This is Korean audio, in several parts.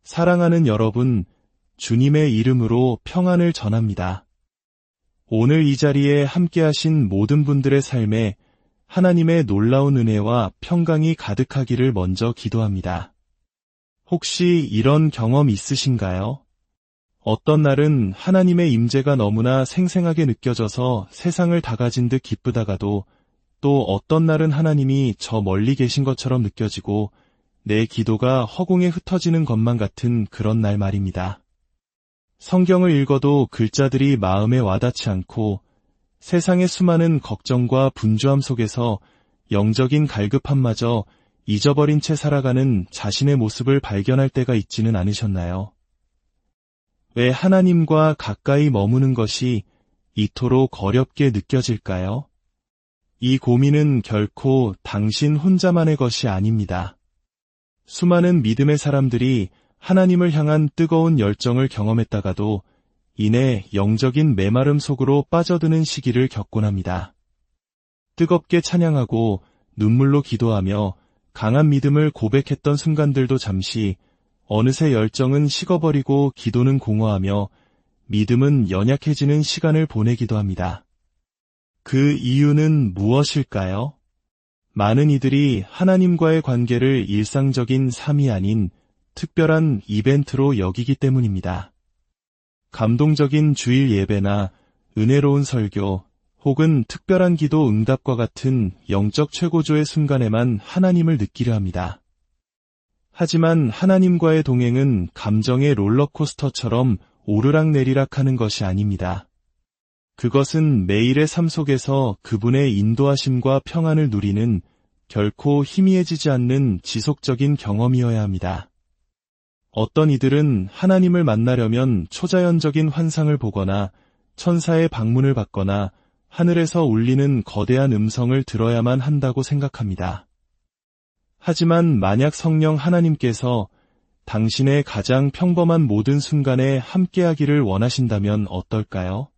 사랑하는 여러분, 주님의 이름으로 평안을 전합니다. 오늘 이 자리에 함께하신 모든 분들의 삶에 하나님의 놀라운 은혜와 평강이 가득하기를 먼저 기도합니다. 혹시 이런 경험 있으신가요? 어떤 날은 하나님의 임재가 너무나 생생하게 느껴져서 세상을 다 가진 듯 기쁘다가도 또 어떤 날은 하나님이 저 멀리 계신 것처럼 느껴지고 내 기도가 허공에 흩어지는 것만 같은 그런 날 말입니다. 성경을 읽어도 글자들이 마음에 와닿지 않고 세상의 수많은 걱정과 분주함 속에서 영적인 갈급함마저 잊어버린 채 살아가는 자신의 모습을 발견할 때가 있지는 않으셨나요? 왜 하나님과 가까이 머무는 것이 이토록 어렵게 느껴질까요? 이 고민은 결코 당신 혼자만의 것이 아닙니다. 수많은 믿음의 사람들이 하나님을 향한 뜨거운 열정을 경험했다가도 이내 영적인 메마름 속으로 빠져드는 시기를 겪곤 합니다. 뜨겁게 찬양하고 눈물로 기도하며 강한 믿음을 고백했던 순간들도 잠시 어느새 열정은 식어버리고 기도는 공허하며 믿음은 연약해지는 시간을 보내기도 합니다. 그 이유는 무엇일까요? 많은 이들이 하나님과의 관계를 일상적인 삶이 아닌 특별한 이벤트로 여기기 때문입니다. 감동적인 주일 예배나 은혜로운 설교 혹은 특별한 기도 응답과 같은 영적 최고조의 순간에만 하나님을 느끼려 합니다. 하지만 하나님과의 동행은 감정의 롤러코스터처럼 오르락내리락 하는 것이 아닙니다. 그것은 매일의 삶 속에서 그분의 인도하심과 평안을 누리는 결코 희미해지지 않는 지속적인 경험이어야 합니다. 어떤 이들은 하나님을 만나려면 초자연적인 환상을 보거나 천사의 방문을 받거나 하늘에서 울리는 거대한 음성을 들어야만 한다고 생각합니다. 하지만 만약 성령 하나님께서 당신의 가장 평범한 모든 순간에 함께하기를 원하신다면 어떨까요?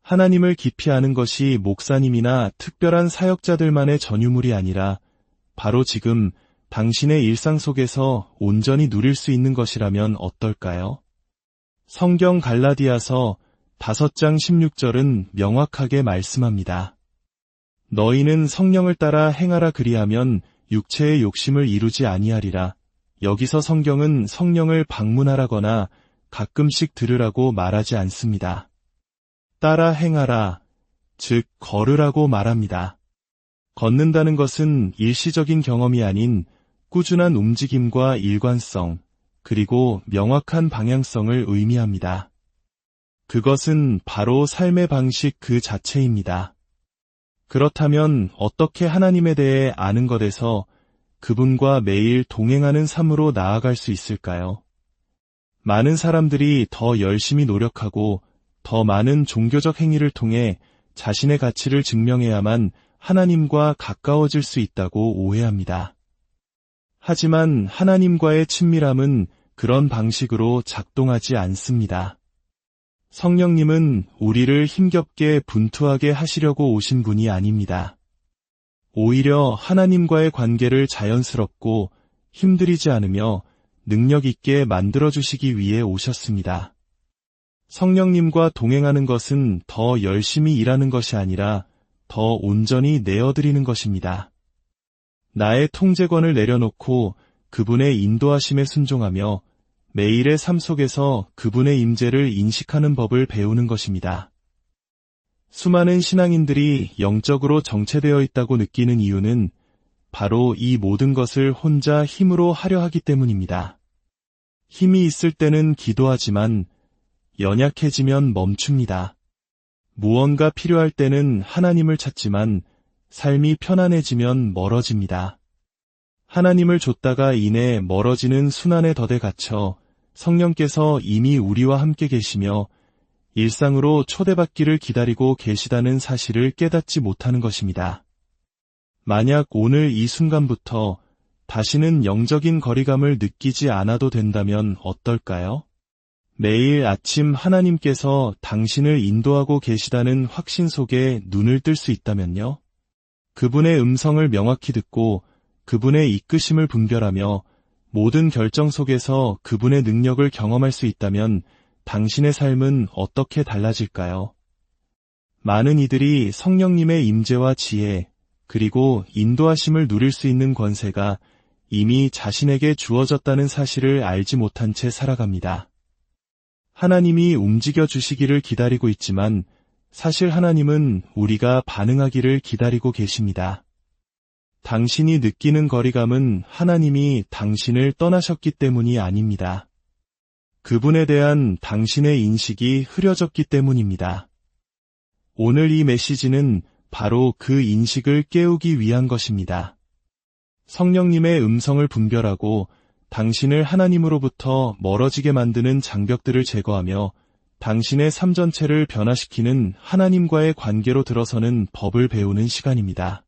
하나님을 깊이 아는 것이 목사님이나 특별한 사역자들만의 전유물이 아니라 바로 지금 당신의 일상 속에서 온전히 누릴 수 있는 것이라면 어떨까요? 성경 갈라디아서 5장 16절은 명확하게 말씀합니다. 너희는 성령을 따라 행하라 그리하면 육체의 욕심을 이루지 아니하리라. 여기서 성경은 성령을 방문하라거나 가끔씩 들으라고 말하지 않습니다. 따라 행하라, 즉 걸으라고 말합니다. 걷는다는 것은 일시적인 경험이 아닌 꾸준한 움직임과 일관성, 그리고 명확한 방향성을 의미합니다. 그것은 바로 삶의 방식 그 자체입니다. 그렇다면 어떻게 하나님에 대해 아는 것에서 그분과 매일 동행하는 삶으로 나아갈 수 있을까요? 많은 사람들이 더 열심히 노력하고 더 많은 종교적 행위를 통해 자신의 가치를 증명해야만 하나님과 가까워질 수 있다고 오해합니다. 하지만 하나님과의 친밀함은 그런 방식으로 작동하지 않습니다. 성령님은 우리를 힘겹게 분투하게 하시려고 오신 분이 아닙니다. 오히려 하나님과의 관계를 자연스럽고 힘들이지 않으며 능력 있게 만들어주시기 위해 오셨습니다. 성령님과 동행하는 것은 더 열심히 일하는 것이 아니라 더 온전히 내어드리는 것입니다. 나의 통제권을 내려놓고 그분의 인도하심에 순종하며 매일의 삶 속에서 그분의 임재를 인식하는 법을 배우는 것입니다. 수많은 신앙인들이 영적으로 정체되어 있다고 느끼는 이유는 바로 이 모든 것을 혼자 힘으로 하려 하기 때문입니다. 힘이 있을 때는 기도하지만 연약해지면 멈춥니다. 무언가 필요할 때는 하나님을 찾지만 삶이 편안해지면 멀어집니다. 하나님을 좇다가 이내 멀어지는 순환의 덫에 갇혀 성령께서 이미 우리와 함께 계시며 일상으로 초대받기를 기다리고 계시다는 사실을 깨닫지 못하는 것입니다. 만약 오늘 이 순간부터 다시는 영적인 거리감을 느끼지 않아도 된다면 어떨까요? 매일 아침 하나님께서 당신을 인도하고 계시다는 확신 속에 눈을 뜰 수 있다면요. 그분의 음성을 명확히 듣고 그분의 이끄심을 분별하며 모든 결정 속에서 그분의 능력을 경험할 수 있다면 당신의 삶은 어떻게 달라질까요? 많은 이들이 성령님의 임재와 지혜, 그리고 인도하심을 누릴 수 있는 권세가 이미 자신에게 주어졌다는 사실을 알지 못한 채 살아갑니다. 하나님이 움직여 주시기를 기다리고 있지만 사실 하나님은 우리가 반응하기를 기다리고 계십니다. 당신이 느끼는 거리감은 하나님이 당신을 떠나셨기 때문이 아닙니다. 그분에 대한 당신의 인식이 흐려졌기 때문입니다. 오늘 이 메시지는 바로 그 인식을 깨우기 위한 것입니다. 성령님의 음성을 분별하고 당신을 하나님으로부터 멀어지게 만드는 장벽들을 제거하며 당신의 삶 전체를 변화시키는 하나님과의 관계로 들어서는 법을 배우는 시간입니다.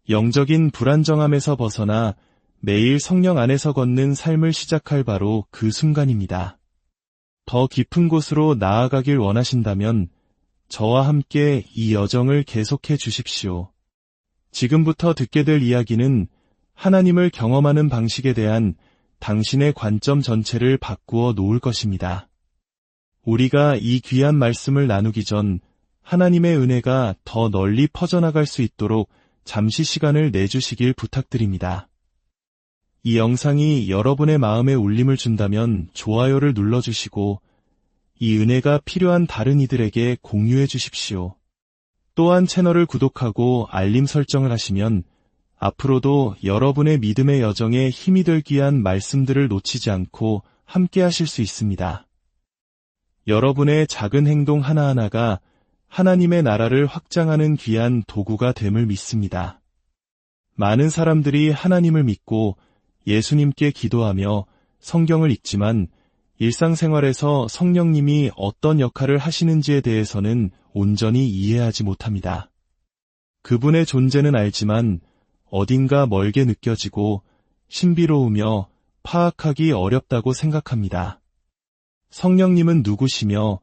영적인 불안정함에서 벗어나 매일 성령 안에서 걷는 삶을 시작할 바로 그 순간입니다. 더 깊은 곳으로 나아가길 원하신다면 저와 함께 이 여정을 계속해 주십시오. 지금부터 듣게 될 이야기는 하나님을 경험하는 방식에 대한 당신의 관점 전체를 바꾸어 놓을 것입니다. 우리가 이 귀한 말씀을 나누기 전 하나님의 은혜가 더 널리 퍼져나갈 수 있도록 잠시 시간을 내주시길 부탁드립니다. 이 영상이 여러분의 마음에 울림을 준다면 좋아요를 눌러주시고 이 은혜가 필요한 다른 이들에게 공유해 주십시오. 또한 채널을 구독하고 알림 설정을 하시면 앞으로도 여러분의 믿음의 여정에 힘이 될 귀한 말씀들을 놓치지 않고 함께 하실 수 있습니다. 여러분의 작은 행동 하나하나가 하나님의 나라를 확장하는 귀한 도구가 됨을 믿습니다. 많은 사람들이 하나님을 믿고 예수님께 기도하며 성경을 읽지만 일상생활에서 성령님이 어떤 역할을 하시는지에 대해서는 온전히 이해하지 못합니다. 그분의 존재는 알지만 어딘가 멀게 느껴지고 신비로우며 파악하기 어렵다고 생각합니다. 성령님은 누구시며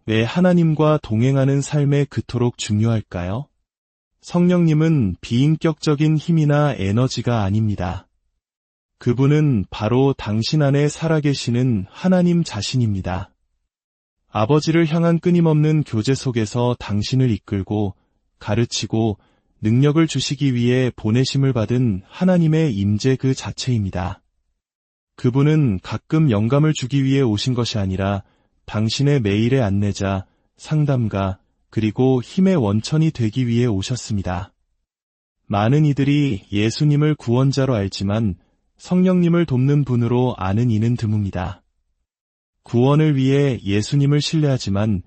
왜 하나님과 동행하는 삶에 그토록 중요할까요? 성령님은 비인격적인 힘이나 에너지가 아닙니다. 그분은 바로 당신 안에 살아계시는 하나님 자신입니다. 아버지를 향한 끊임없는 교제 속에서 당신을 이끌고 가르치고 능력을 주시기 위해 보내심을 받은 하나님의 임재 그 자체입니다. 그분은 가끔 영감을 주기 위해 오신 것이 아니라 당신의 매일의 안내자, 상담가, 그리고 힘의 원천이 되기 위해 오셨습니다. 많은 이들이 예수님을 구원자로 알지만 성령님을 돕는 분으로 아는 이는 드뭅니다. 구원을 위해 예수님을 신뢰하지만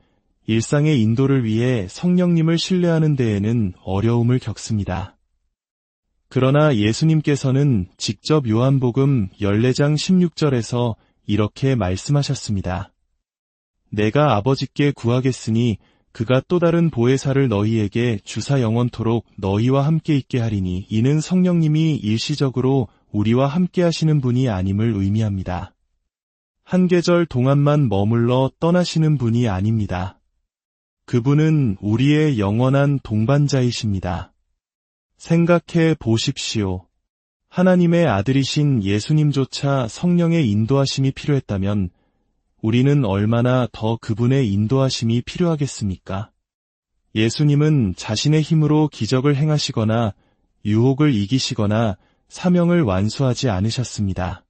일상의 인도를 위해 성령님을 신뢰하는 데에는 어려움을 겪습니다. 그러나 예수님께서는 직접 요한복음 14장 16절에서 이렇게 말씀하셨습니다. 내가 아버지께 구하겠으니 그가 또 다른 보혜사를 너희에게 주사 영원토록 너희와 함께 있게 하리니 이는 성령님이 일시적으로 우리와 함께 하시는 분이 아님을 의미합니다. 한 계절 동안만 머물러 떠나시는 분이 아닙니다. 그분은 우리의 영원한 동반자이십니다. 생각해 보십시오. 하나님의 아들이신 예수님조차 성령의 인도하심이 필요했다면 우리는 얼마나 더 그분의 인도하심이 필요하겠습니까? 예수님은 자신의 힘으로 기적을 행하시거나 유혹을 이기시거나 사명을 완수하지 않으셨습니다.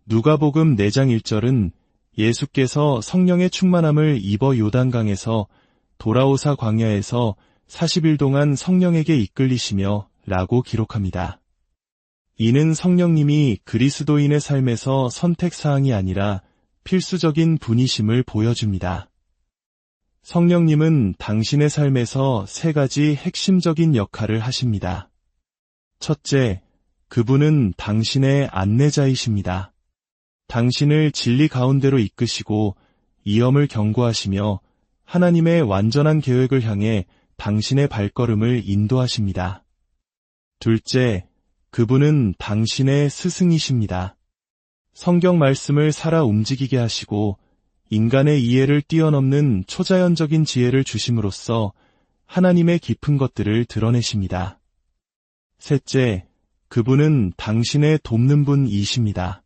누가복음 4장 1절은 예수께서 성령의 충만함을 입어 요단강에서 돌아오사 광야에서 40일 동안 성령에게 이끌리시며 라고 기록합니다. 이는 성령님이 그리스도인의 삶에서 선택사항이 아니라 필수적인 분이심을 보여줍니다. 성령님은 당신의 삶에서 3가지 핵심적인 역할을 하십니다. 첫째, 그분은 당신의 안내자이십니다. 당신을 진리 가운데로 이끄시고 위험을 경고하시며 하나님의 완전한 계획을 향해 당신의 발걸음을 인도하십니다. 둘째, 그분은 당신의 스승이십니다. 성경 말씀을 살아 움직이게 하시고 인간의 이해를 뛰어넘는 초자연적인 지혜를 주심으로써 하나님의 깊은 것들을 드러내십니다. 셋째, 그분은 당신의 돕는 분이십니다.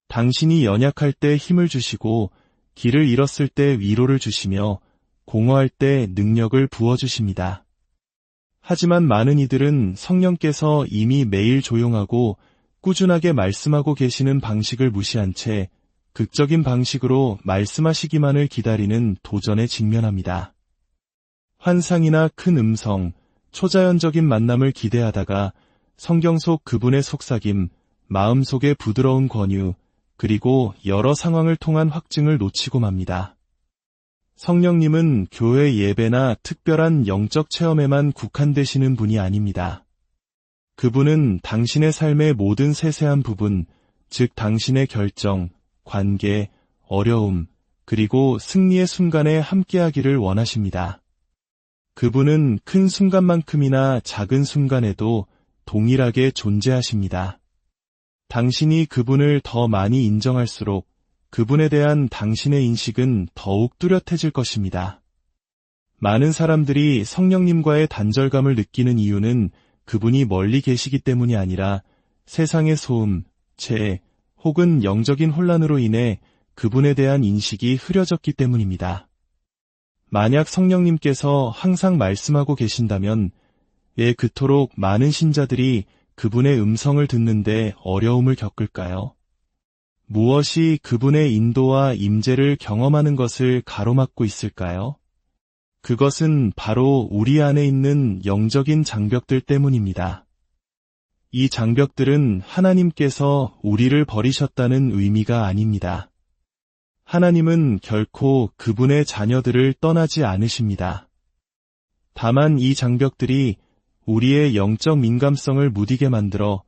당신이 연약할 때 힘을 주시고 길을 잃었을 때 위로를 주시며 공허할 때 능력을 부어주십니다. 하지만 많은 이들은 성령께서 이미 매일 조용하고 꾸준하게 말씀하고 계시는 방식을 무시한 채 극적인 방식으로 말씀하시기만을 기다리는 도전에 직면합니다. 환상이나 큰 음성, 초자연적인 만남을 기대하다가 성경 속 그분의 속삭임, 마음속의 부드러운 권유, 그리고 여러 상황을 통한 확증을 놓치고 맙니다. 성령님은 교회 예배나 특별한 영적 체험에만 국한되시는 분이 아닙니다. 그분은 당신의 삶의 모든 세세한 부분, 즉 당신의 결정, 관계, 어려움, 그리고 승리의 순간에 함께하기를 원하십니다. 그분은 큰 순간만큼이나 작은 순간에도 동일하게 존재하십니다. 당신이 그분을 더 많이 인정할수록 그분에 대한 당신의 인식은 더욱 뚜렷해질 것입니다. 많은 사람들이 성령님과의 단절감을 느끼는 이유는 그분이 멀리 계시기 때문이 아니라 세상의 소음, 재해, 혹은 영적인 혼란으로 인해 그분에 대한 인식이 흐려졌기 때문입니다. 만약 성령님께서 항상 말씀하고 계신다면 왜 그토록 많은 신자들이 그분의 음성을 듣는데 어려움을 겪을까요? 무엇이 그분의 인도와 임재를 경험하는 것을 가로막고 있을까요? 그것은 바로 우리 안에 있는 영적인 장벽들 때문입니다. 이 장벽들은 하나님께서 우리를 버리셨다는 의미가 아닙니다. 하나님은 결코 그분의 자녀들을 떠나지 않으십니다. 다만 이 장벽들이 우리의 영적 민감성을 무디게 만들어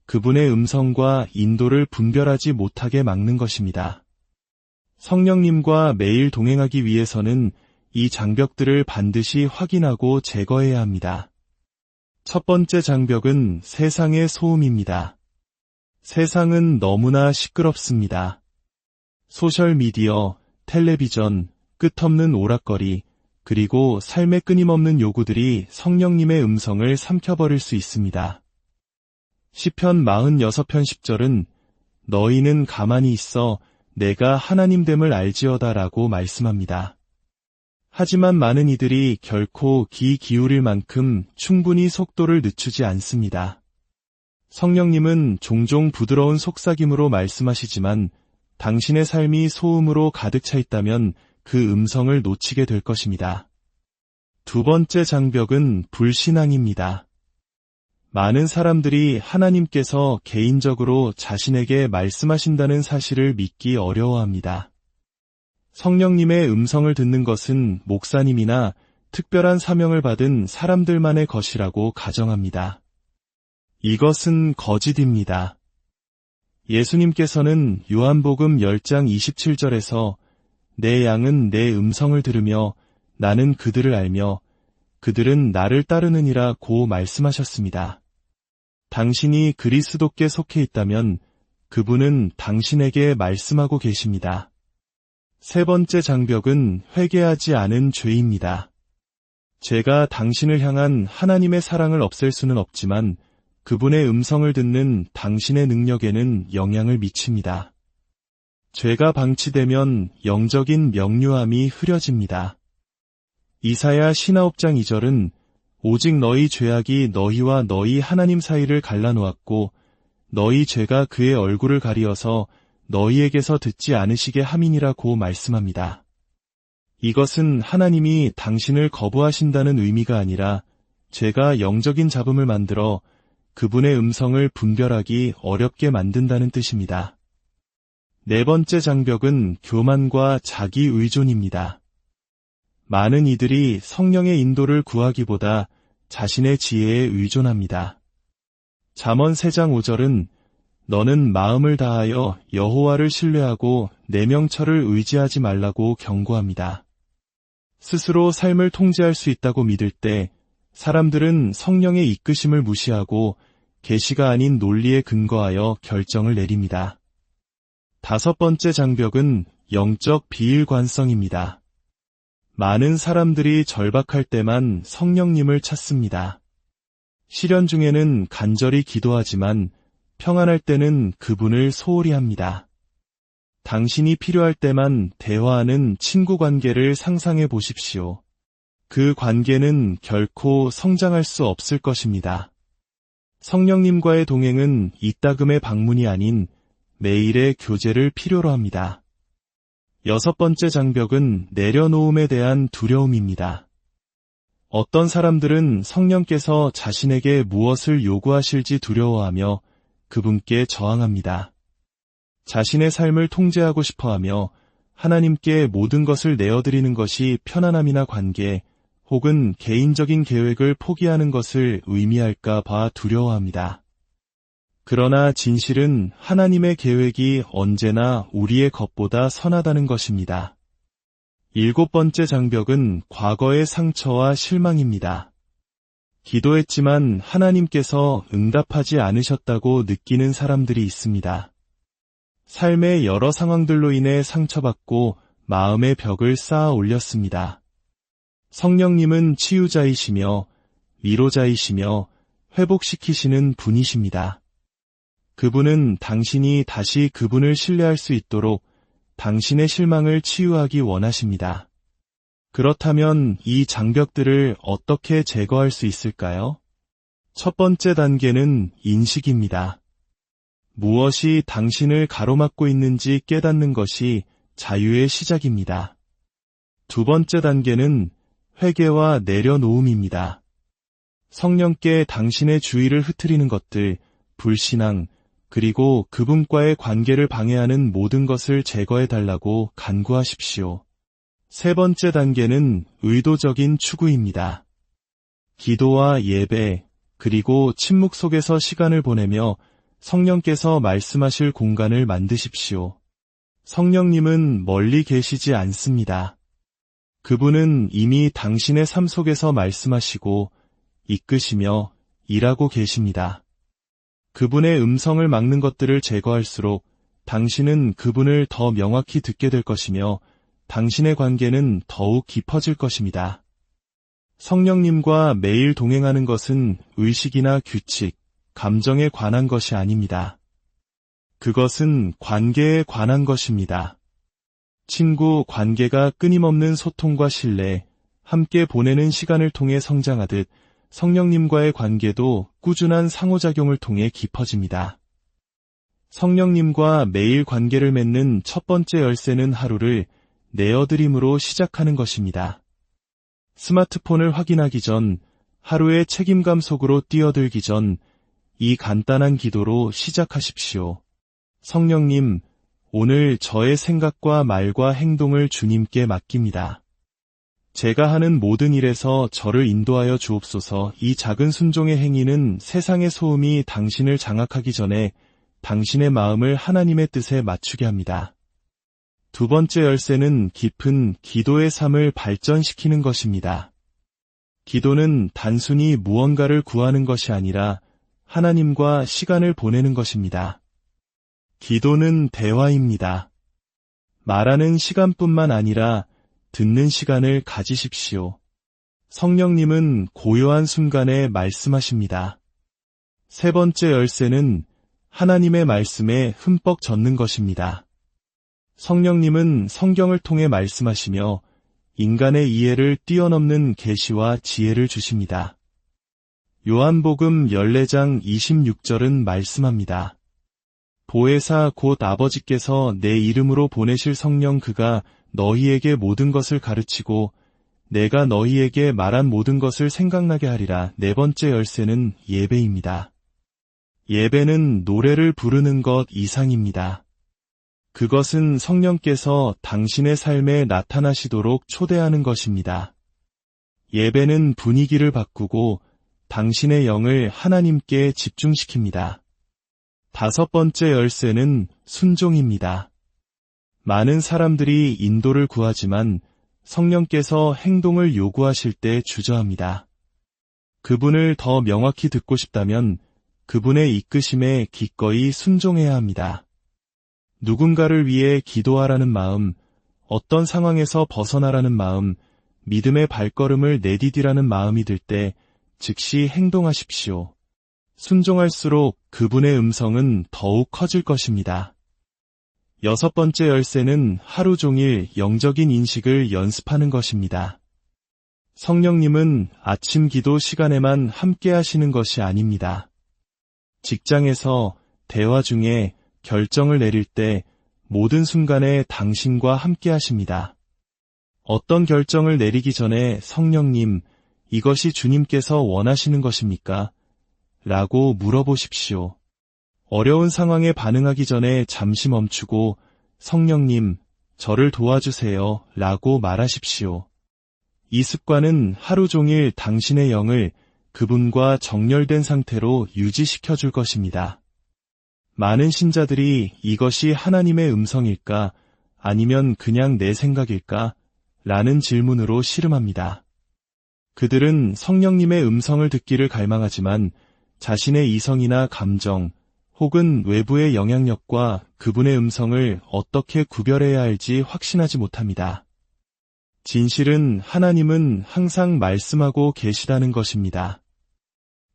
그분의 음성과 인도를 분별하지 못하게 막는 것입니다. 성령님과 매일 동행하기 위해서는 이 장벽들을 반드시 확인하고 제거해야 합니다. 첫 번째 장벽은 세상의 소음입니다. 세상은 너무나 시끄럽습니다. 소셜미디어, 텔레비전, 끝없는 오락거리, 그리고 삶의 끊임없는 요구들이 성령님의 음성을 삼켜버릴 수 있습니다. 시편 46편 10절은 너희는 가만히 있어 내가 하나님됨을 알지어다 라고 말씀합니다. 하지만 많은 이들이 결코 귀 기울일 만큼 충분히 속도를 늦추지 않습니다. 성령님은 종종 부드러운 속삭임으로 말씀하시지만 당신의 삶이 소음으로 가득 차 있다면 그 음성을 놓치게 될 것입니다. 두 번째 장벽은 불신앙입니다. 많은 사람들이 하나님께서 개인적으로 자신에게 말씀하신다는 사실을 믿기 어려워합니다. 성령님의 음성을 듣는 것은 목사님이나 특별한 사명을 받은 사람들만의 것이라고 가정합니다. 이것은 거짓입니다. 예수님께서는 요한복음 10장 27절에서 내 양은 내 음성을 들으며 나는 그들을 알며 그들은 나를 따르느니라고 말씀하셨습니다. 당신이 그리스도께 속해 있다면 그분은 당신에게 말씀하고 계십니다. 세 번째 장벽은 회개하지 않은 죄입니다. 죄가 당신을 향한 하나님의 사랑을 없앨 수는 없지만 그분의 음성을 듣는 당신의 능력에는 영향을 미칩니다. 죄가 방치되면 영적인 명료함이 흐려집니다. 이사야 59장 2절은 오직 너희 죄악이 너희와 너희 하나님 사이를 갈라놓았고 너희 죄가 그의 얼굴을 가리어서 너희에게서 듣지 않으시게 함이니라고 말씀합니다. 이것은 하나님이 당신을 거부하신다는 의미가 아니라 죄가 영적인 잡음을 만들어 그분의 음성을 분별하기 어렵게 만든다는 뜻입니다. 네 번째 장벽은 교만과 자기 의존입니다. 많은 이들이 성령의 인도를 구하기보다 자신의 지혜에 의존합니다. 잠언 3장 5절은 너는 마음을 다하여 여호와를 신뢰하고 내 명철을 의지하지 말라고 경고합니다. 스스로 삶을 통제할 수 있다고 믿을 때 사람들은 성령의 이끄심을 무시하고 계시가 아닌 논리에 근거하여 결정을 내립니다. 다섯 번째 장벽은 영적 비일관성입니다. 많은 사람들이 절박할 때만 성령님을 찾습니다. 시련 중에는 간절히 기도하지만 평안할 때는 그분을 소홀히 합니다. 당신이 필요할 때만 대화하는 친구 관계를 상상해 보십시오. 그 관계는 결코 성장할 수 없을 것입니다. 성령님과의 동행은 이따금의 방문이 아닌 매일의 교제를 필요로 합니다. 6번째 장벽은 내려놓음에 대한 두려움입니다. 어떤 사람들은 성령께서 자신에게 무엇을 요구하실지 두려워하며 그분께 저항합니다. 자신의 삶을 통제하고 싶어하며 하나님께 모든 것을 내어드리는 것이 편안함이나 관계 혹은 개인적인 계획을 포기하는 것을 의미할까 봐 두려워합니다. 그러나 진실은 하나님의 계획이 언제나 우리의 것보다 선하다는 것입니다. 7번째 장벽은 과거의 상처와 실망입니다. 기도했지만 하나님께서 응답하지 않으셨다고 느끼는 사람들이 있습니다. 삶의 여러 상황들로 인해 상처받고 마음의 벽을 쌓아 올렸습니다. 성령님은 치유자이시며 위로자이시며 회복시키시는 분이십니다. 그분은 당신이 다시 그분을 신뢰할 수 있도록 당신의 실망을 치유하기 원하십니다. 그렇다면 이 장벽들을 어떻게 제거할 수 있을까요? 첫 번째 단계는 인식입니다. 무엇이 당신을 가로막고 있는지 깨닫는 것이 자유의 시작입니다. 두 번째 단계는 회개와 내려놓음입니다. 성령께 당신의 주의를 흐트리는 것들, 불신앙, 그리고 그분과의 관계를 방해하는 모든 것을 제거해달라고 간구하십시오. 세 번째 단계는 의도적인 추구입니다. 기도와 예배, 그리고 침묵 속에서 시간을 보내며 성령께서 말씀하실 공간을 만드십시오. 성령님은 멀리 계시지 않습니다. 그분은 이미 당신의 삶 속에서 말씀하시고 이끄시며 일하고 계십니다. 그분의 음성을 막는 것들을 제거할수록 당신은 그분을 더 명확히 듣게 될 것이며 당신의 관계는 더욱 깊어질 것입니다. 성령님과 매일 동행하는 것은 의식이나 규칙, 감정에 관한 것이 아닙니다. 그것은 관계에 관한 것입니다. 친구 관계가 끊임없는 소통과 신뢰, 함께 보내는 시간을 통해 성장하듯 성령님과의 관계도 꾸준한 상호작용을 통해 깊어집니다. 성령님과 매일 관계를 맺는 첫 번째 열쇠는 하루를 내어드림으로 시작하는 것입니다. 스마트폰을 확인하기 전, 하루의 책임감 속으로 뛰어들기 전, 이 간단한 기도로 시작하십시오. 성령님, 오늘 저의 생각과 말과 행동을 주님께 맡깁니다. 제가 하는 모든 일에서 저를 인도하여 주옵소서. 이 작은 순종의 행위는 세상의 소음이 당신을 장악하기 전에 당신의 마음을 하나님의 뜻에 맞추게 합니다. 두 번째 열쇠는 깊은 기도의 삶을 발전시키는 것입니다. 기도는 단순히 무언가를 구하는 것이 아니라 하나님과 시간을 보내는 것입니다. 기도는 대화입니다. 말하는 시간뿐만 아니라 듣는 시간을 가지십시오. 성령님은 고요한 순간에 말씀하십니다. 세 번째 열쇠는 하나님의 말씀에 흠뻑 젖는 것입니다. 성령님은 성경을 통해 말씀하시며 인간의 이해를 뛰어넘는 계시와 지혜를 주십니다. 요한복음 14장 26절은 말씀합니다. 보혜사 곧 아버지께서 내 이름으로 보내실 성령 그가 너희에게 모든 것을 가르치고 내가 너희에게 말한 모든 것을 생각나게 하리라. 네 번째 열쇠는 예배입니다. 예배는 노래를 부르는 것 이상입니다. 그것은 성령께서 당신의 삶에 나타나시도록 초대하는 것입니다. 예배는 분위기를 바꾸고 당신의 영을 하나님께 집중시킵니다. 다섯 번째 열쇠는 순종입니다. 많은 사람들이 인도를 구하지만 성령께서 행동을 요구하실 때 주저합니다. 그분을 더 명확히 듣고 싶다면 그분의 이끄심에 기꺼이 순종해야 합니다. 누군가를 위해 기도하라는 마음, 어떤 상황에서 벗어나라는 마음, 믿음의 발걸음을 내디디라는 마음이 들 때 즉시 행동하십시오. 순종할수록 그분의 음성은 더욱 커질 것입니다. 6번째 열쇠는 하루 종일 영적인 인식을 연습하는 것입니다. 성령님은 아침 기도 시간에만 함께 하시는 것이 아닙니다. 직장에서, 대화 중에, 결정을 내릴 때 모든 순간에 당신과 함께 하십니다. 어떤 결정을 내리기 전에 성령님, 이것이 주님께서 원하시는 것입니까? 라고 물어보십시오. 어려운 상황에 반응하기 전에 잠시 멈추고 성령님, 저를 도와주세요 라고 말하십시오. 이 습관은 하루 종일 당신의 영을 그분과 정렬된 상태로 유지시켜 줄 것입니다. 많은 신자들이 이것이 하나님의 음성일까 아니면 그냥 내 생각일까? 라는 질문으로 씨름합니다. 그들은 성령님의 음성을 듣기를 갈망하지만 자신의 이성이나 감정 혹은 외부의 영향력과 그분의 음성을 어떻게 구별해야 할지 확신하지 못합니다. 진실은 하나님은 항상 말씀하고 계시다는 것입니다.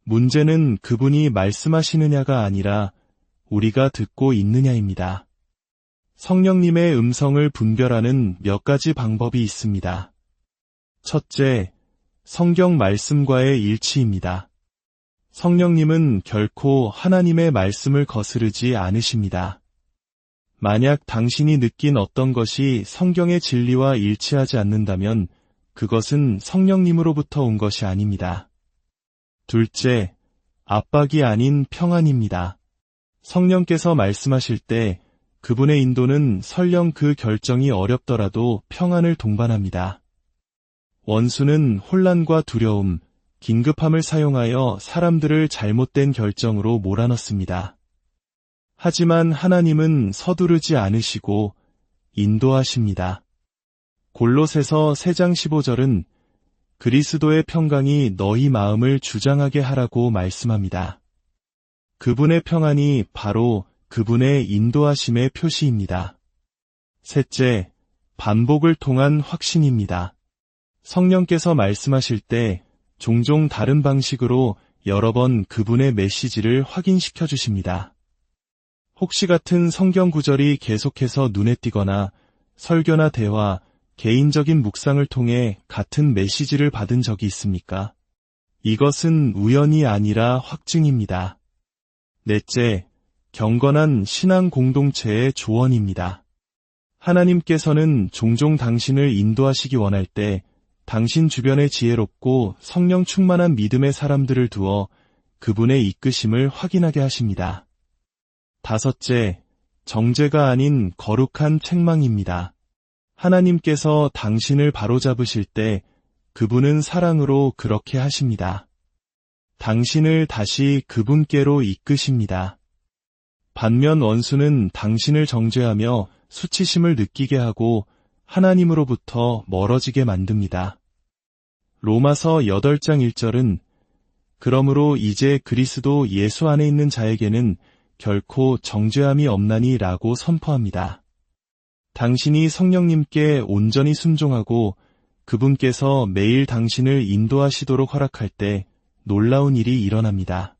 문제는 그분이 말씀하시느냐가 아니라 우리가 듣고 있느냐입니다. 성령님의 음성을 분별하는 몇 가지 방법이 있습니다. 첫째, 성경 말씀과의 일치입니다. 성령님은 결코 하나님의 말씀을 거스르지 않으십니다. 만약 당신이 느낀 어떤 것이 성경의 진리와 일치하지 않는다면 그것은 성령님으로부터 온 것이 아닙니다. 둘째, 압박이 아닌 평안입니다. 성령께서 말씀하실 때 그분의 인도는 설령 그 결정이 어렵더라도 평안을 동반합니다. 원수는 혼란과 두려움, 긴급함을 사용하여 사람들을 잘못된 결정으로 몰아넣습니다. 하지만 하나님은 서두르지 않으시고 인도하십니다. 골로새서 3장 15절은 그리스도의 평강이 너희 마음을 주장하게 하라고 말씀합니다. 그분의 평안이 바로 그분의 인도하심의 표시입니다. 셋째, 반복을 통한 확신입니다. 성령께서 말씀하실 때 종종 다른 방식으로 여러 번 그분의 메시지를 확인시켜 주십니다. 혹시 같은 성경 구절이 계속해서 눈에 띄거나 설교나 대화, 개인적인 묵상을 통해 같은 메시지를 받은 적이 있습니까? 이것은 우연이 아니라 확증입니다. 넷째, 경건한 신앙 공동체의 조언입니다. 하나님께서는 종종 당신을 인도하시기 원할 때 당신 주변에 지혜롭고 성령 충만한 믿음의 사람들을 두어 그분의 이끄심을 확인하게 하십니다. 다섯째, 정죄가 아닌 거룩한 책망입니다. 하나님께서 당신을 바로잡으실 때 그분은 사랑으로 그렇게 하십니다. 당신을 다시 그분께로 이끄십니다. 반면 원수는 당신을 정죄하며 수치심을 느끼게 하고 하나님으로부터 멀어지게 만듭니다. 로마서 8장 1절은 그러므로 이제 그리스도 예수 안에 있는 자에게는 결코 정죄함이 없나니 라고 선포합니다. 당신이 성령님께 온전히 순종하고 그분께서 매일 당신을 인도하시도록 허락할 때 놀라운 일이 일어납니다.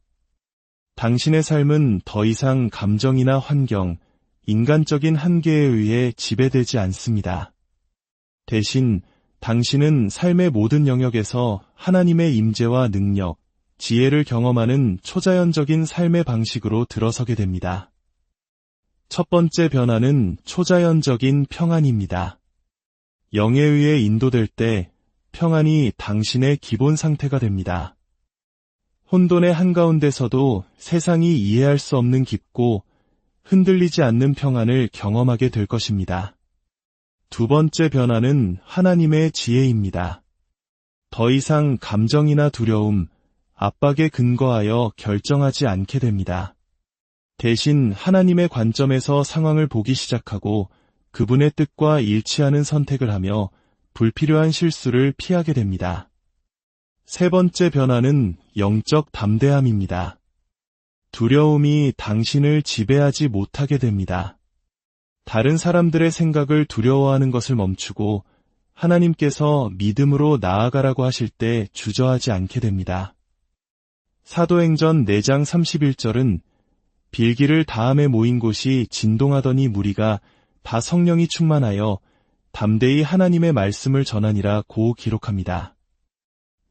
당신의 삶은 더 이상 감정이나 환경, 인간적인 한계에 의해 지배되지 않습니다. 대신 당신은 삶의 모든 영역에서 하나님의 임재와 능력, 지혜를 경험하는 초자연적인 삶의 방식으로 들어서게 됩니다. 첫 번째 변화는 초자연적인 평안입니다. 영에 의해 인도될 때 평안이 당신의 기본 상태가 됩니다. 혼돈의 한가운데서도 세상이 이해할 수 없는 깊고 흔들리지 않는 평안을 경험하게 될 것입니다. 두 번째 변화는 하나님의 지혜입니다. 더 이상 감정이나 두려움, 압박에 근거하여 결정하지 않게 됩니다. 대신 하나님의 관점에서 상황을 보기 시작하고 그분의 뜻과 일치하는 선택을 하며 불필요한 실수를 피하게 됩니다. 세 번째 변화는 영적 담대함입니다. 두려움이 당신을 지배하지 못하게 됩니다. 다른 사람들의 생각을 두려워하는 것을 멈추고 하나님께서 믿음으로 나아가라고 하실 때 주저하지 않게 됩니다. 사도행전 4장 31절은 빌기를 다음에 모인 곳이 진동하더니 무리가 다 성령이 충만하여 담대히 하나님의 말씀을 전하니라 고 기록합니다.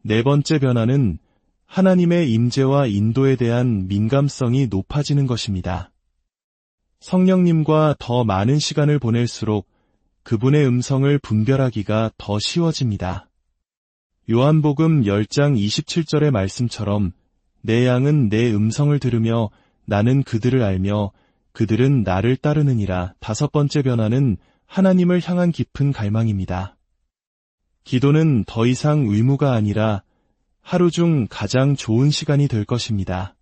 네 번째 변화는 하나님의 임재와 인도에 대한 민감성이 높아지는 것입니다. 성령님과 더 많은 시간을 보낼수록 그분의 음성을 분별하기가 더 쉬워집니다. 요한복음 10장 27절의 말씀처럼 내 양은 내 음성을 들으며 나는 그들을 알며 그들은 나를 따르느니라. 다섯 번째 변화는 하나님을 향한 깊은 갈망입니다. 기도는 더 이상 의무가 아니라 하루 중 가장 좋은 시간이 될 것입니다.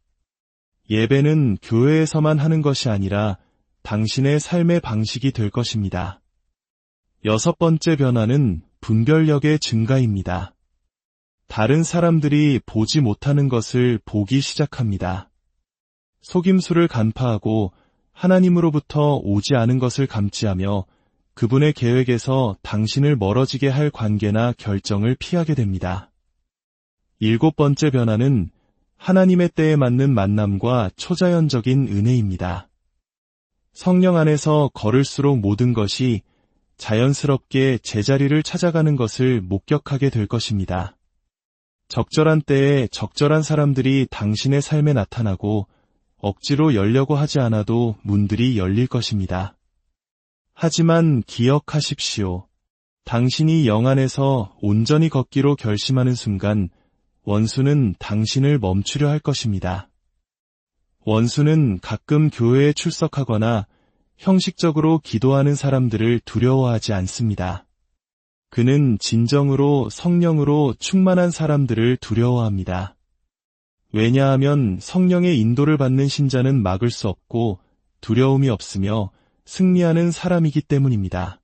예배는 교회에서만 하는 것이 아니라 당신의 삶의 방식이 될 것입니다. 여섯 번째 변화는 분별력의 증가입니다. 다른 사람들이 보지 못하는 것을 보기 시작합니다. 속임수를 간파하고 하나님으로부터 오지 않은 것을 감지하며 그분의 계획에서 당신을 멀어지게 할 관계나 결정을 피하게 됩니다. 일곱 번째 변화는 하나님의 때에 맞는 만남과 초자연적인 은혜입니다. 성령 안에서 걸을수록 모든 것이 자연스럽게 제자리를 찾아가는 것을 목격하게 될 것입니다. 적절한 때에 적절한 사람들이 당신의 삶에 나타나고 억지로 열려고 하지 않아도 문들이 열릴 것입니다. 하지만 기억하십시오. 당신이 영 안에서 온전히 걷기로 결심하는 순간 원수는 당신을 멈추려 할 것입니다. 원수는 가끔 교회에 출석하거나 형식적으로 기도하는 사람들을 두려워하지 않습니다. 그는 진정으로 성령으로 충만한 사람들을 두려워합니다. 왜냐하면 성령의 인도를 받는 신자는 막을 수 없고 두려움이 없으며 승리하는 사람이기 때문입니다.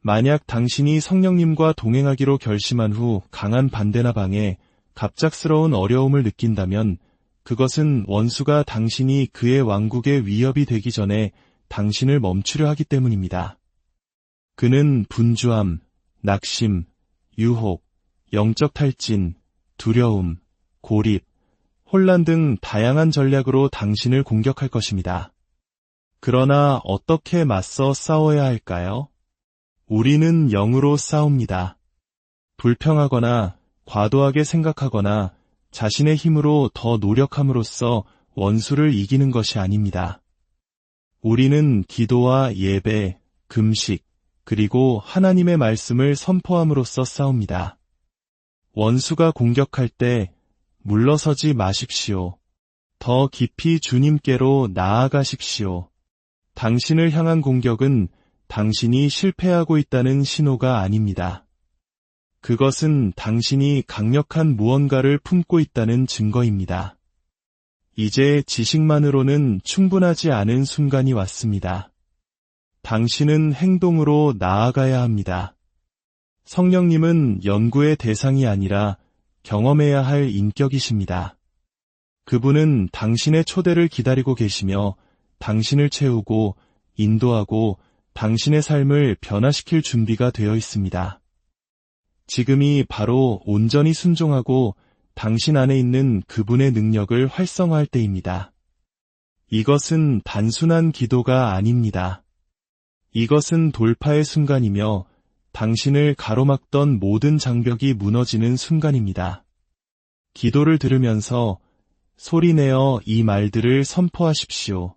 만약 당신이 성령님과 동행하기로 결심한 후 강한 반대나 방해, 갑작스러운 어려움을 느낀다면 그것은 원수가 당신이 그의 왕국의 위협이 되기 전에 당신을 멈추려 하기 때문입니다. 그는 분주함, 낙심, 유혹, 영적 탈진, 두려움, 고립, 혼란 등 다양한 전략으로 당신을 공격할 것입니다. 그러나 어떻게 맞서 싸워야 할까요? 우리는 영으로 싸웁니다. 불평하거나 과도하게 생각하거나 자신의 힘으로 더 노력함으로써 원수를 이기는 것이 아닙니다. 우리는 기도와 예배, 금식, 그리고 하나님의 말씀을 선포함으로써 싸웁니다. 원수가 공격할 때 물러서지 마십시오. 더 깊이 주님께로 나아가십시오. 당신을 향한 공격은 당신이 실패하고 있다는 신호가 아닙니다. 그것은 당신이 강력한 무언가를 품고 있다는 증거입니다. 이제 지식만으로는 충분하지 않은 순간이 왔습니다. 당신은 행동으로 나아가야 합니다. 성령님은 연구의 대상이 아니라 경험해야 할 인격이십니다. 그분은 당신의 초대를 기다리고 계시며 당신을 채우고 인도하고 당신의 삶을 변화시킬 준비가 되어 있습니다. 지금이 바로 온전히 순종하고 당신 안에 있는 그분의 능력을 활성화할 때입니다. 이것은 단순한 기도가 아닙니다. 이것은 돌파의 순간이며 당신을 가로막던 모든 장벽이 무너지는 순간입니다. 기도를 들으면서 소리내어 이 말들을 선포하십시오.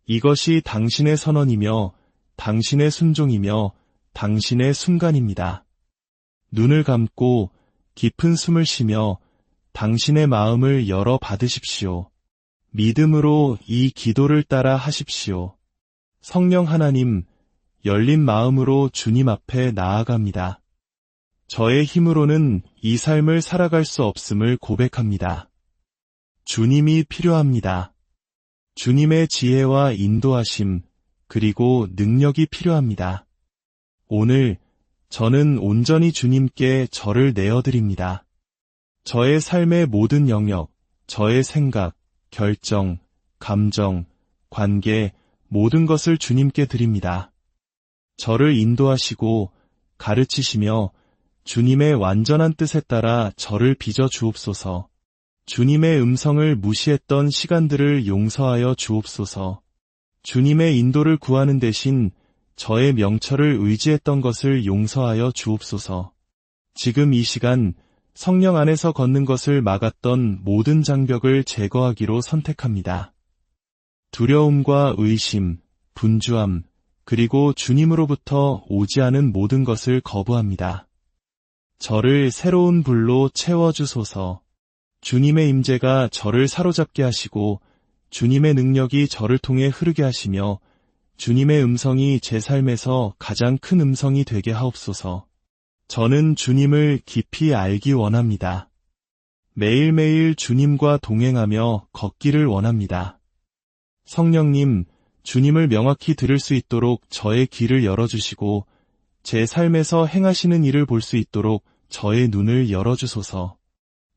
이것이 당신의 선언이며 당신의 순종이며 당신의 순간입니다. 눈을 감고 깊은 숨을 쉬며 당신의 마음을 열어 받으십시오. 믿음으로 이 기도를 따라 하십시오. 성령 하나님, 열린 마음으로 주님 앞에 나아갑니다. 저의 힘으로는 이 삶을 살아갈 수 없음을 고백합니다. 주님이 필요합니다. 주님의 지혜와 인도하심, 그리고 능력이 필요합니다. 오늘 저는 온전히 주님께 저를 내어드립니다. 저의 삶의 모든 영역, 저의 생각, 결정, 감정, 관계, 모든 것을 주님께 드립니다. 저를 인도하시고 가르치시며 주님의 완전한 뜻에 따라 저를 빚어 주옵소서. 주님의 음성을 무시했던 시간들을 용서하여 주옵소서. 주님의 인도를 구하는 대신 저의 명철을 의지했던 것을 용서하여 주옵소서. 지금 이 시간 성령 안에서 걷는 것을 막았던 모든 장벽을 제거하기로 선택합니다. 두려움과 의심, 분주함, 그리고 주님으로부터 오지 않은 모든 것을 거부합니다. 저를 새로운 불로 채워주소서. 주님의 임재가 저를 사로잡게 하시고 주님의 능력이 저를 통해 흐르게 하시며 주님의 음성이 제 삶에서 가장 큰 음성이 되게 하옵소서. 저는 주님을 깊이 알기 원합니다. 매일매일 주님과 동행하며 걷기를 원합니다. 성령님, 주님을 명확히 들을 수 있도록 저의 귀를 열어주시고 제 삶에서 행하시는 일을 볼 수 있도록 저의 눈을 열어주소서.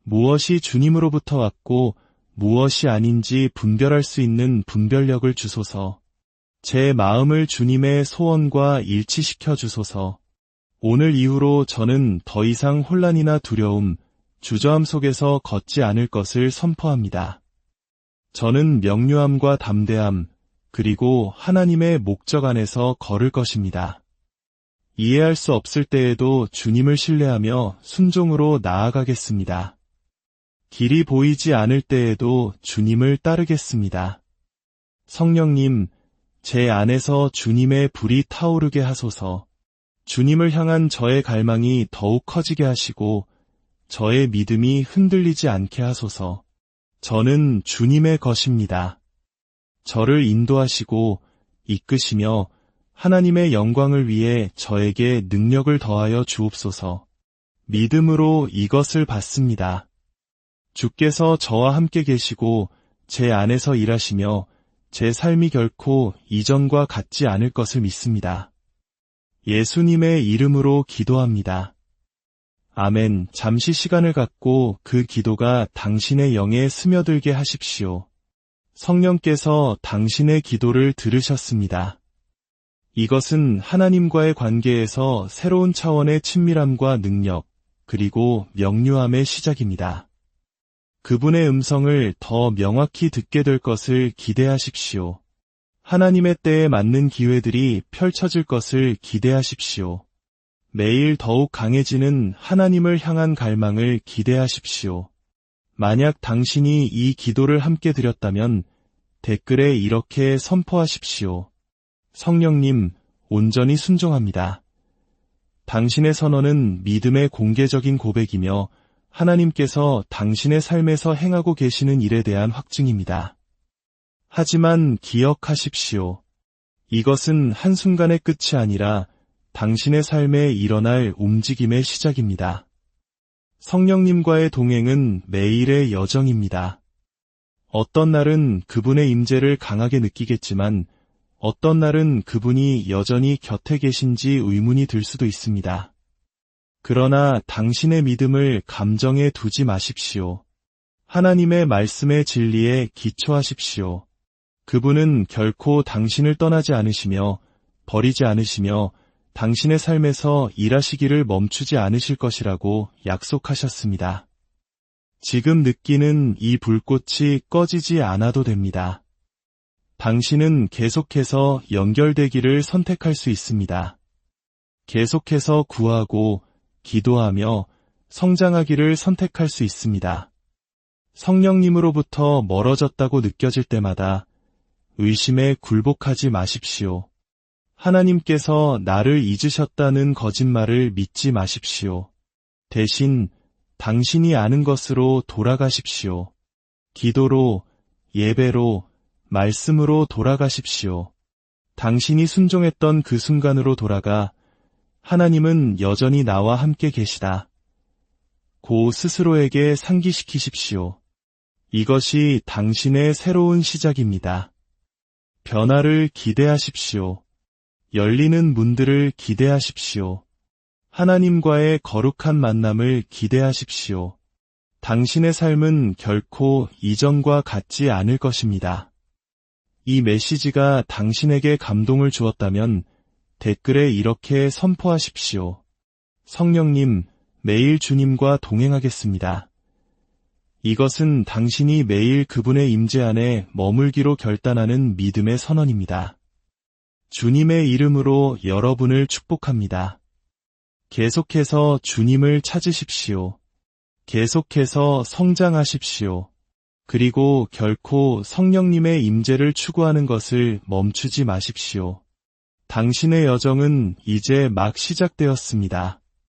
무엇이 주님으로부터 왔고 무엇이 아닌지 분별할 수 있는 분별력을 주소서. 제 마음을 주님의 소원과 일치시켜 주소서. 오늘 이후로 저는 더 이상 혼란이나 두려움, 주저함 속에서 걷지 않을 것을 선포합니다. 저는 명료함과 담대함, 그리고 하나님의 목적 안에서 걸을 것입니다. 이해할 수 없을 때에도 주님을 신뢰하며 순종으로 나아가겠습니다. 길이 보이지 않을 때에도 주님을 따르겠습니다. 성령님, 제 안에서 주님의 불이 타오르게 하소서. 주님을 향한 저의 갈망이 더욱 커지게 하시고 저의 믿음이 흔들리지 않게 하소서. 저는 주님의 것입니다. 저를 인도하시고 이끄시며 하나님의 영광을 위해 저에게 능력을 더하여 주옵소서. 믿음으로 이것을 받습니다. 주께서 저와 함께 계시고 제 안에서 일하시며 제 삶이 결코 이전과 같지 않을 것을 믿습니다. 예수님의 이름으로 기도합니다. 아멘. 잠시 시간을 갖고 그 기도가 당신의 영에 스며들게 하십시오. 성령께서 당신의 기도를 들으셨습니다. 이것은 하나님과의 관계에서 새로운 차원의 친밀함과 능력, 그리고 명료함의 시작입니다. 그분의 음성을 더 명확히 듣게 될 것을 기대하십시오. 하나님의 때에 맞는 기회들이 펼쳐질 것을 기대하십시오. 매일 더욱 강해지는 하나님을 향한 갈망을 기대하십시오. 만약 당신이 이 기도를 함께 드렸다면 댓글에 이렇게 선포하십시오. 성령님, 온전히 순종합니다. 당신의 선언은 믿음의 공개적인 고백이며 하나님께서 당신의 삶에서 행하고 계시는 일에 대한 확증입니다. 하지만 기억하십시오. 이것은 한순간의 끝이 아니라 당신의 삶에 일어날 움직임의 시작입니다. 성령님과의 동행은 매일의 여정입니다. 어떤 날은 그분의 임재를 강하게 느끼겠지만 어떤 날은 그분이 여전히 곁에 계신지 의문이 들 수도 있습니다. 그러나 당신의 믿음을 감정에 두지 마십시오. 하나님의 말씀의 진리에 기초하십시오. 그분은 결코 당신을 떠나지 않으시며 버리지 않으시며 당신의 삶에서 일하시기를 멈추지 않으실 것이라고 약속하셨습니다. 지금 느끼는 이 불꽃이 꺼지지 않아도 됩니다. 당신은 계속해서 연결되기를 선택할 수 있습니다. 계속해서 구하고 기도하며 성장하기를 선택할 수 있습니다. 성령님으로부터 멀어졌다고 느껴질 때마다 의심에 굴복하지 마십시오. 하나님께서 나를 잊으셨다는 거짓말을 믿지 마십시오. 대신 당신이 아는 것으로 돌아가십시오. 기도로, 예배로, 말씀으로 돌아가십시오. 당신이 순종했던 그 순간으로 돌아가 하나님은 여전히 나와 함께 계시다. 고 스스로에게 상기시키십시오. 이것이 당신의 새로운 시작입니다. 변화를 기대하십시오. 열리는 문들을 기대하십시오. 하나님과의 거룩한 만남을 기대하십시오. 당신의 삶은 결코 이전과 같지 않을 것입니다. 이 메시지가 당신에게 감동을 주었다면 댓글에 이렇게 선포하십시오. 성령님, 매일 주님과 동행하겠습니다. 이것은 당신이 매일 그분의 임재 안에 머물기로 결단하는 믿음의 선언입니다. 주님의 이름으로 여러분을 축복합니다. 계속해서 주님을 찾으십시오. 계속해서 성장하십시오. 그리고 결코 성령님의 임재를 추구하는 것을 멈추지 마십시오. 당신의 여정은 이제 막 시작되었습니다.